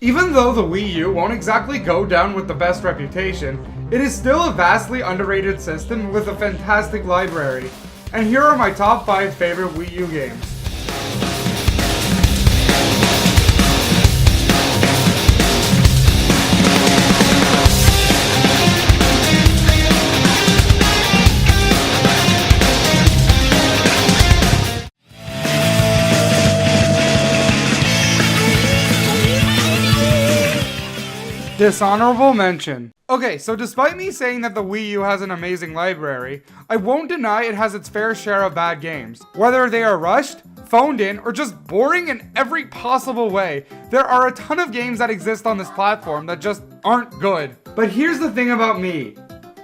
Even though the Wii U won't exactly go down with the best reputation, it is still a vastly underrated system with a fantastic library. And here are my top 5 favorite Wii U games. Dishonorable mention. Okay, so despite me saying that the Wii U has an amazing library, I won't deny it has its fair share of bad games. Whether they are rushed, phoned in, or just boring in every possible way, there are a ton of games that exist on this platform that just aren't good. But here's the thing about me.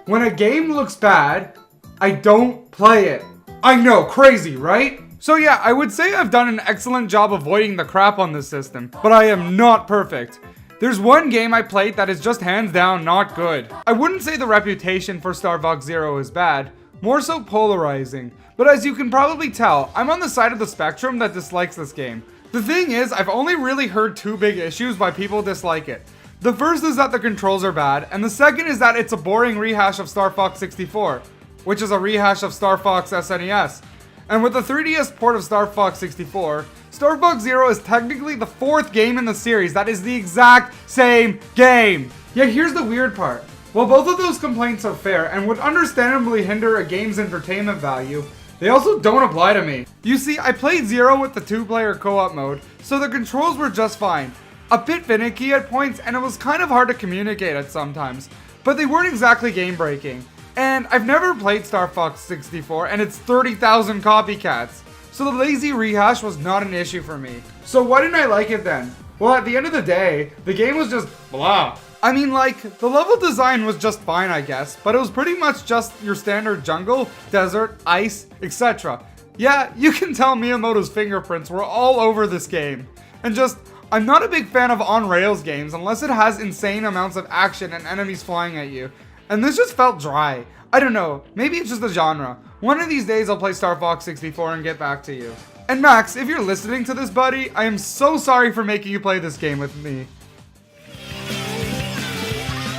When a game looks bad, I don't play it. I know, crazy, right? So yeah, I would say I've done an excellent job avoiding the crap on this system, but I am not perfect. There's one game I played that is just hands down not good. I wouldn't say the reputation for Star Fox Zero is bad, more so polarizing. But as you can probably tell, I'm on the side of the spectrum that dislikes this game. The thing is, I've only really heard 2 big issues why people dislike it. The first is that the controls are bad, and the second is that it's a boring rehash of Star Fox 64, which is a rehash of Star Fox SNES. And with the 3DS port of Star Fox 64, Star Fox Zero is technically the 4th game in the series that is the exact same game. Yet here's the weird part. While both of those complaints are fair and would understandably hinder a game's entertainment value, they also don't apply to me. You see, I played Zero with the 2-player co-op mode, so the controls were just fine. A bit finicky at points, and it was kind of hard to communicate at sometimes, but they weren't exactly game-breaking. And I've never played Star Fox 64 and it's 30,000 copycats. So the lazy rehash was not an issue for me. So why didn't I like it then? Well, at the end of the day, the game was just blah. I mean, like, the level design was just fine, I guess, but it was pretty much just your standard jungle, desert, ice, etc. Yeah, you can tell Miyamoto's fingerprints were all over this game. And just, I'm not a big fan of on-rails games unless it has insane amounts of action and enemies flying at you. And this just felt dry. I don't know, maybe it's just the genre. One of these days I'll play Star Fox 64 and get back to you. And Max, if you're listening to this, buddy, I am so sorry for making you play this game with me.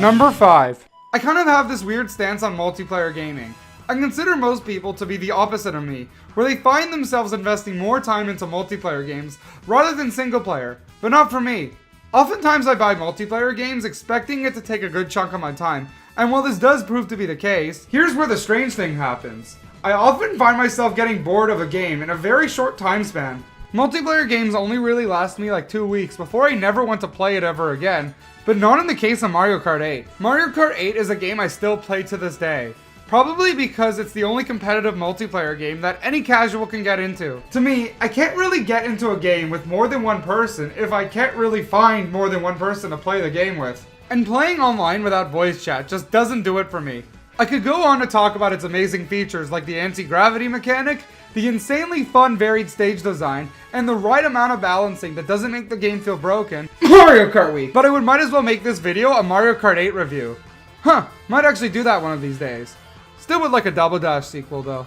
Number 5. I kind of have this weird stance on multiplayer gaming. I consider most people to be the opposite of me, where they find themselves investing more time into multiplayer games rather than single player, but not for me. Oftentimes I buy multiplayer games expecting it to take a good chunk of my time, and while this does prove to be the case, here's where the strange thing happens. I often find myself getting bored of a game in a very short time span. Multiplayer games only really last me like 2 weeks before I never want to play it ever again, but not in the case of Mario Kart 8. Mario Kart 8 is a game I still play to this day. Probably because it's the only competitive multiplayer game that any casual can get into. To me, I can't really get into a game with more than one person if I can't really find more than one person to play the game with. And playing online without voice chat just doesn't do it for me. I could go on to talk about its amazing features like the anti-gravity mechanic, the insanely fun varied stage design, and the right amount of balancing that doesn't make the game feel broken. Mario Kart Week! But I might as well make this video a Mario Kart 8 review. Might actually do that one of these days. Still would like a Double Dash sequel though.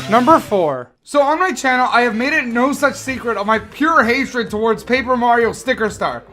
Number 4. So on my channel, I have made it no such secret of my pure hatred towards Paper Mario Sticker Star.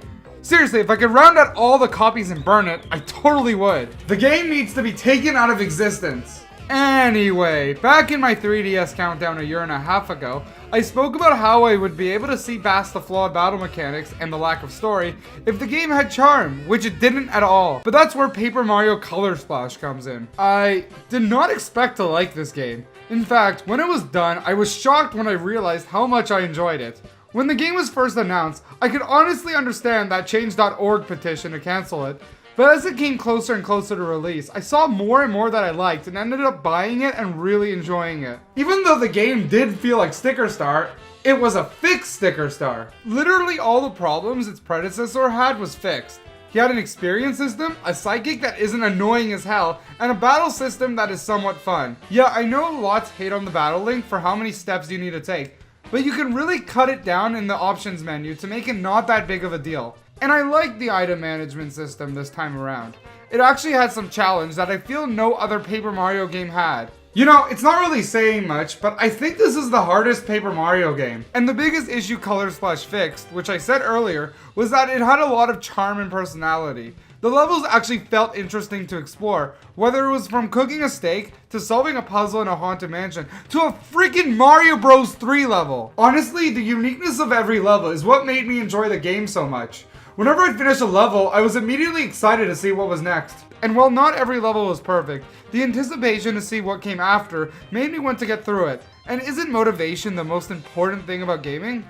Seriously, if I could round out all the copies and burn it, I totally would. The game needs to be taken out of existence. Anyway, back in my 3DS countdown a year and a half ago, I spoke about how I would be able to see past the flawed battle mechanics and the lack of story if the game had charm, which it didn't at all. But that's where Paper Mario Color Splash comes in. I did not expect to like this game. In fact, when it was done, I was shocked when I realized how much I enjoyed it. When the game was first announced, I could honestly understand that change.org petition to cancel it, but as it came closer and closer to release, I saw more and more that I liked and ended up buying it and really enjoying it. Even though the game did feel like Sticker Star, it was a fixed Sticker Star. Literally all the problems its predecessor had was fixed. He had an experience system, a psychic that isn't annoying as hell, and a battle system that is somewhat fun. Yeah, I know lots hate on the battle link for how many steps you need to take, but you can really cut it down in the options menu to make it not that big of a deal. And I like the item management system this time around. It actually had some challenge that I feel no other Paper Mario game had. You know, it's not really saying much, but I think this is the hardest Paper Mario game. And the biggest issue Color Splash fixed, which I said earlier, was that it had a lot of charm and personality. The levels actually felt interesting to explore, whether it was from cooking a steak, to solving a puzzle in a haunted mansion, to a freaking Mario Bros. 3 level. Honestly, the uniqueness of every level is what made me enjoy the game so much. Whenever I'd finish a level, I was immediately excited to see what was next. And while not every level was perfect, the anticipation to see what came after made me want to get through it. And isn't motivation the most important thing about gaming?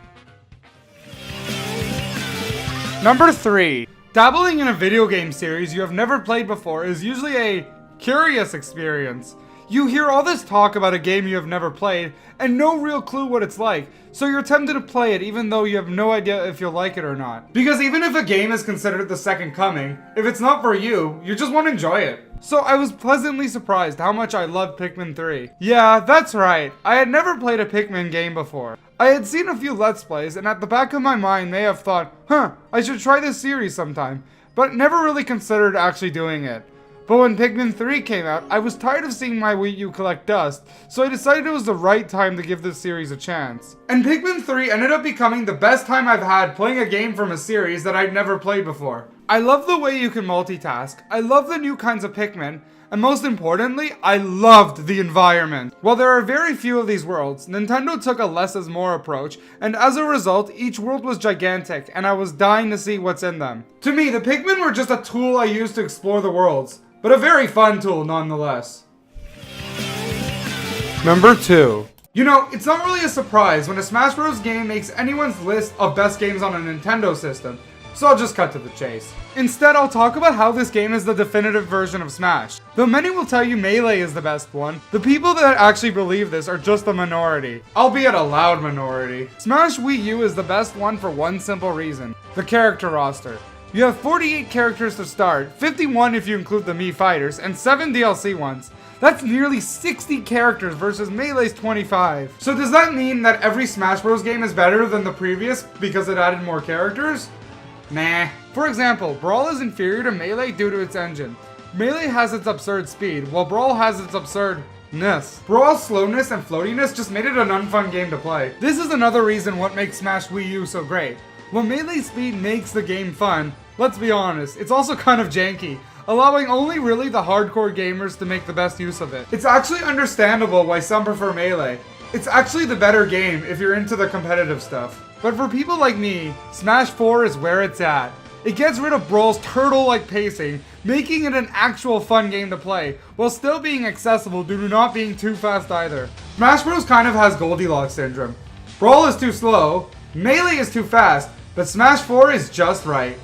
Number 3. Dabbling in a video game series you have never played before is usually a curious experience. You hear all this talk about a game you have never played and no real clue what it's like, so you're tempted to play it even though you have no idea if you'll like it or not. Because even if a game is considered the second coming, if it's not for you, you just want to enjoy it. So I was pleasantly surprised how much I loved Pikmin 3. Yeah, that's right, I had never played a Pikmin game before. I had seen a few Let's Plays and at the back of my mind may have thought, I should try this series sometime, but never really considered actually doing it. But when Pikmin 3 came out, I was tired of seeing my Wii U collect dust, so I decided it was the right time to give this series a chance. And Pikmin 3 ended up becoming the best time I've had playing a game from a series that I'd never played before. I love the way you can multitask, I love the new kinds of Pikmin, and most importantly, I loved the environment. While there are very few of these worlds, Nintendo took a less is more approach, and as a result, each world was gigantic, and I was dying to see what's in them. To me, the Pikmin were just a tool I used to explore the worlds, but a very fun tool nonetheless. Number 2. You know, it's not really a surprise when a Smash Bros. Game makes anyone's list of best games on a Nintendo system, so I'll just cut to the chase. Instead, I'll talk about how this game is the definitive version of Smash. Though many will tell you Melee is the best one, the people that actually believe this are just a minority, albeit a loud minority. Smash Wii U is the best one for one simple reason: the character roster. You have 48 characters to start, 51 if you include the Mii Fighters, and 7 DLC ones. That's nearly 60 characters versus Melee's 25. So does that mean that every Smash Bros. Game is better than the previous because it added more characters? Nah. For example, Brawl is inferior to Melee due to its engine. Melee has its absurd speed, while Brawl has its absurdness. Brawl's slowness and floatiness just made it an unfun game to play. This is another reason what makes Smash Wii U so great. While Melee speed makes the game fun, let's be honest, it's also kind of janky, allowing only really the hardcore gamers to make the best use of it. It's actually understandable why some prefer Melee. It's actually the better game if you're into the competitive stuff. But for people like me, Smash 4 is where it's at. It gets rid of Brawl's turtle-like pacing, making it an actual fun game to play, while still being accessible due to not being too fast either. Smash Bros. Kind of has Goldilocks syndrome. Brawl is too slow, Melee is too fast, but Smash 4 is just right.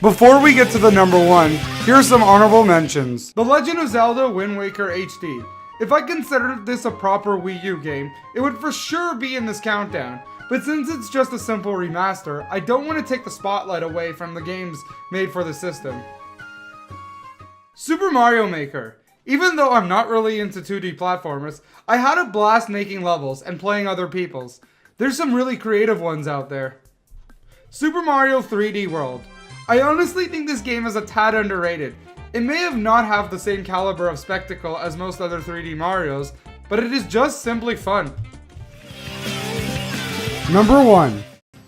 Before we get to the number 1, here's some honorable mentions. The Legend of Zelda Wind Waker HD. If I considered this a proper Wii U game, it would for sure be in this countdown. But since it's just a simple remaster, I don't want to take the spotlight away from the games made for the system. Super Mario Maker. Even though I'm not really into 2D platformers, I had a blast making levels and playing other people's. There's some really creative ones out there. Super Mario 3D World. I honestly think this game is a tad underrated. It may have not have the same caliber of spectacle as most other 3D Marios, but it is just simply fun. Number 1.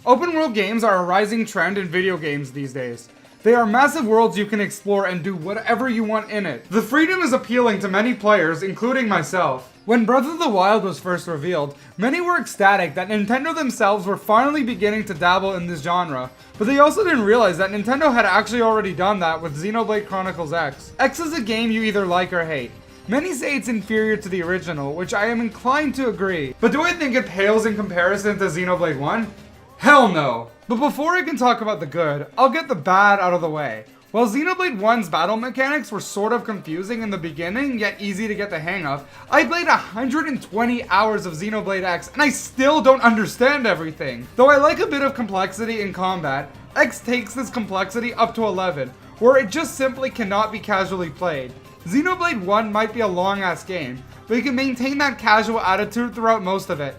Open world games are a rising trend in video games these days. They are massive worlds you can explore and do whatever you want in it. The freedom is appealing to many players, including myself. When Breath of the Wild was first revealed, many were ecstatic that Nintendo themselves were finally beginning to dabble in this genre, but they also didn't realize that Nintendo had actually already done that with Xenoblade Chronicles X. X is a game you either like or hate. Many say it's inferior to the original, which I am inclined to agree. But do I think it pales in comparison to Xenoblade 1? Hell no! But before I can talk about the good, I'll get the bad out of the way. While Xenoblade 1's battle mechanics were sort of confusing in the beginning, yet easy to get the hang of, I played 120 hours of Xenoblade X and I still don't understand everything. Though I like a bit of complexity in combat, X takes this complexity up to 11, where it just simply cannot be casually played. Xenoblade 1 might be a long-ass game, but you can maintain that casual attitude throughout most of it.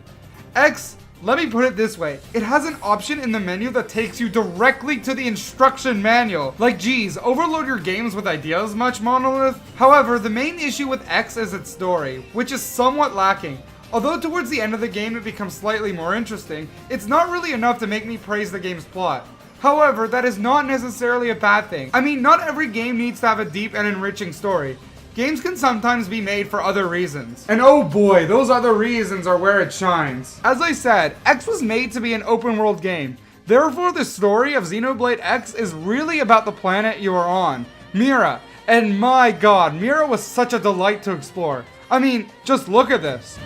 X, let me put it this way, it has an option in the menu that takes you directly to the instruction manual. Like geez, overload your games with ideas much, Monolith? However, the main issue with X is its story, which is somewhat lacking. Although towards the end of the game it becomes slightly more interesting, it's not really enough to make me praise the game's plot. However, that is not necessarily a bad thing. I mean, not every game needs to have a deep and enriching story. Games can sometimes be made for other reasons. And oh boy, those other reasons are where it shines. As I said, X was made to be an open world game. Therefore, the story of Xenoblade X is really about the planet you are on, Mira. And my god, Mira was such a delight to explore. I mean, just look at this.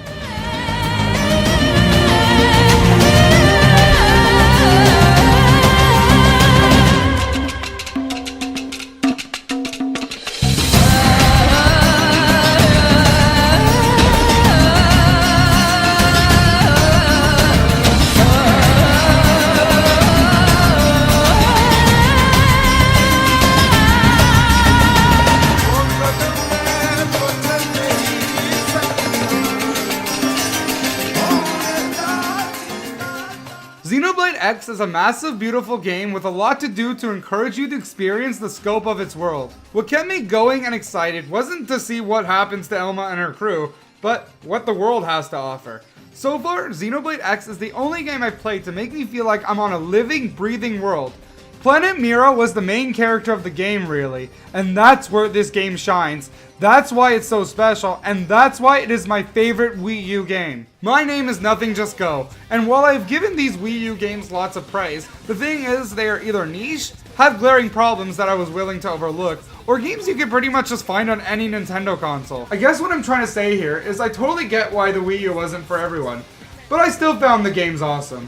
Xenoblade X is a massive, beautiful game with a lot to do to encourage you to experience the scope of its world. What kept me going and excited wasn't to see what happens to Elma and her crew, but what the world has to offer. So far, Xenoblade X is the only game I've played to make me feel like I'm on a living, breathing world. Planet Mira was the main character of the game, really, and that's where this game shines. That's why it's so special, and that's why it is my favorite Wii U game. My name is Nothing Just Go, and while I've given these Wii U games lots of praise, the thing is they are either niche, have glaring problems that I was willing to overlook, or games you can pretty much just find on any Nintendo console. I guess what I'm trying to say here is I totally get why the Wii U wasn't for everyone, but I still found the games awesome.